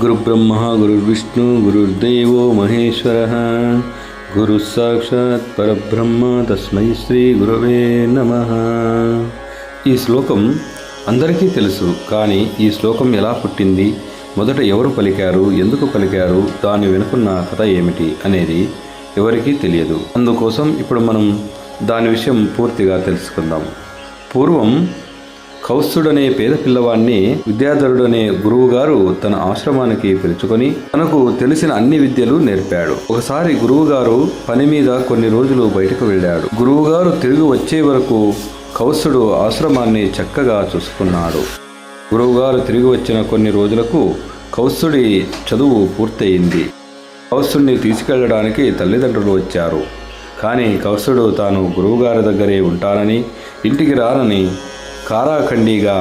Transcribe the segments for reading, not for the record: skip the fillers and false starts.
గురుబ్రహ్మ గురుర్విష్ణు గురుర్దేవో మహేశ్వరః గురు సాక్షాత్ పరబ్రహ్మ తస్మై శ్రీ గురవే నమః. ఈ శ్లోకం అందరికీ తెలుసు, కానీ ఈ శ్లోకం ఎలా పుట్టింది, మొదట ఎవరు పలికారు, ఎందుకు పలికారు, దాని వెనుకున్న కథ ఏమిటి అనేది ఎవరికీ తెలియదు. అందుకోసం ఇప్పుడు మనం దాని విషయం పూర్తిగా తెలుసుకుందాం. పూర్వం కౌత్సుడనే పేద పిల్లవాడిని విద్యాధరుడనే గురువుగారు తన ఆశ్రమానికి పిలుచుకొని తనకు తెలిసిన అన్ని విద్యలు నేర్పాడు. ఒకసారి గురువుగారు పని మీద కొన్ని రోజులు బయటకు వెళ్ళాడు. గురువుగారు తిరిగి వచ్చే వరకు కౌత్సుడు ఆశ్రమాన్ని చక్కగా చూసుకున్నాడు. గురువుగారు తిరిగి వచ్చిన కొన్ని రోజులకు కౌత్సుడి చదువు పూర్తయింది. కౌత్సుడిని తీసుకెళ్లడానికి తల్లిదండ్రులు వచ్చారు. కానీ కౌత్సుడు తాను గురువుగారి దగ్గరే ఉంటానని, ఇంటికి రానని కారాఖండిగా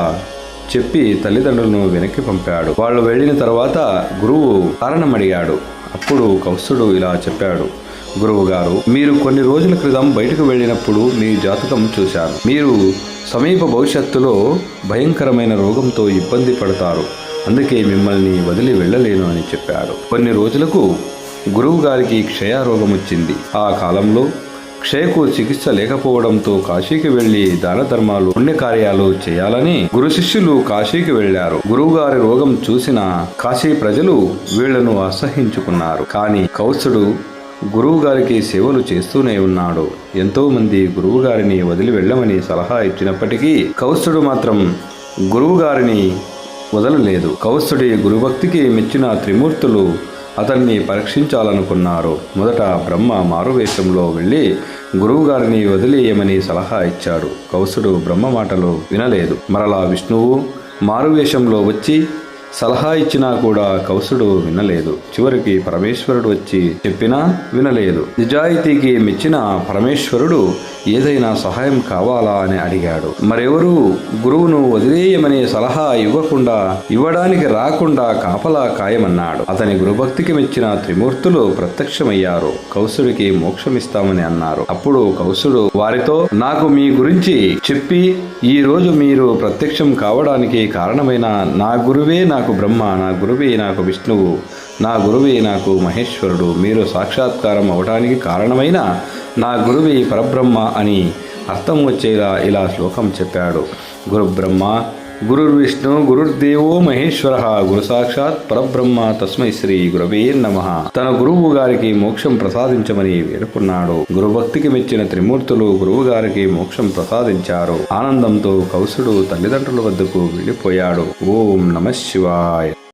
చెప్పి తల్లిదండ్రులను వెనక్కి పంపాడు. వాళ్ళు వెళ్ళిన తర్వాత గురువు కారణం అడిగాడు. అప్పుడు కౌత్సుడు ఇలా చెప్పాడు: గురువుగారు, మీరు కొన్ని రోజుల క్రితం బయటకు వెళ్ళినప్పుడు మీ జాతకం చూశాను. మీరు సమీప భవిష్యత్తులో భయంకరమైన రోగంతో ఇబ్బంది పడతారు. అందుకే మిమ్మల్ని వదిలి వెళ్ళలేను అని చెప్పాడు. కొన్ని రోజులకు గురువు గారికి క్షయరోగం వచ్చింది. ఆ కాలంలో క్షయకు చికిత్స లేకపోవడంతో కాశీకి వెళ్లి దాన ధర్మాలు, పుణ్యకార్యాలు చేయాలని గురు శిష్యులు కాశీకి వెళ్లారు. గురువుగారి రోగం చూసిన కాశీ ప్రజలు వీళ్లను అసహించుకున్నారు. కానీ కౌత్సుడు గురువు గారికి సేవలు చేస్తూనే ఉన్నాడు. ఎంతో మంది గురువు గారిని వదిలి వెళ్ళమని సలహా ఇచ్చినప్పటికీ కౌత్సుడు మాత్రం గురువు గారిని వదలలేదు. కౌత్సుడి గురుభక్తికి మెచ్చిన త్రిమూర్తులు అతన్ని పరీక్షించాలనుకున్నారు. మొదట బ్రహ్మ మారువేషంలో వెళ్ళి గురువుగారిని వదిలేయమని సలహా ఇచ్చాడు. కౌత్సుడు బ్రహ్మ మాటలు వినలేదు. మరలా విష్ణువు మారువేషంలో వచ్చి సలహా ఇచ్చినా కూడా కౌత్సుడు వినలేదు. చివరికి పరమేశ్వరుడు వచ్చి చెప్పినా వినలేదు. నిజాయితీకి మెచ్చిన పరమేశ్వరుడు ఏదైనా సహాయం కావాలా అని అడిగాడు. మరెవరూ గురువును వదిలేయమనే సలహా ఇవ్వడానికి రాకుండా కాపలా కాయమన్నాడు. అతని గురుభక్తికి మెచ్చిన త్రిమూర్తులు ప్రత్యక్షమయ్యారు. కౌత్సుడికి మోక్షమిస్తామని అన్నారు. అప్పుడు కౌత్సుడు వారితో, నాకు మీ గురించి చెప్పి ఈ రోజు మీరు ప్రత్యక్షం కావడానికి కారణమైన నా గురువే నాకు బ్రహ్మ, నా గురువే నాకు విష్ణువు, నా గురువే నాకు మహేశ్వరుడు, మీరు సాక్షాత్కారం అవడానికి కారణమైన నా గురువే పరబ్రహ్మ అని అర్థం వచ్చేలా ఇలా శ్లోకం చెప్పాడు. గురు బ్రహ్మ గురుర్విష్ణు గురుర్దేవో మహేశ్వర గురు సాక్షాత్ పరబ్రహ్మ తస్మై శ్రీ గురవే నమః. తన గురువు గారికి మోక్షం ప్రసాదించమని వేడుకున్నాడు. గురుభక్తికి మెచ్చిన త్రిమూర్తులు గురువు గారికి మోక్షం ప్రసాదించారు. ఆనందంతో కౌత్సుడు తల్లిదండ్రుల వద్దకు వెళ్ళిపోయాడు. ఓం నమః శివాయ.